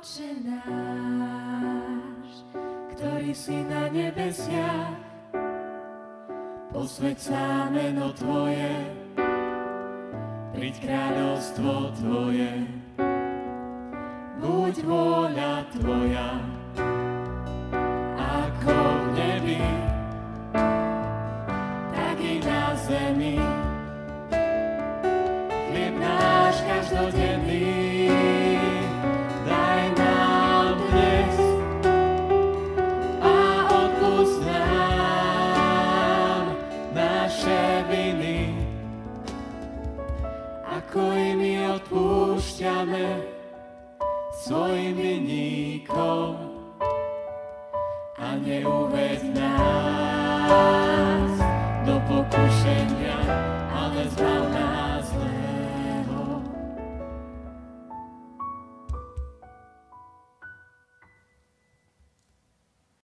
Otče náš, ktorý si na nebesiach, posväť sa meno Tvoje, príď kráľovstvo Tvoje, buď vôľa Tvoja, ako v nebi, tak i na zemi. Chlieb náš každodenný daj nám dnes a odpusť nám naše viny, ako i my odpúšťame svojim vinníkom, a neuveď nás do pokušenia,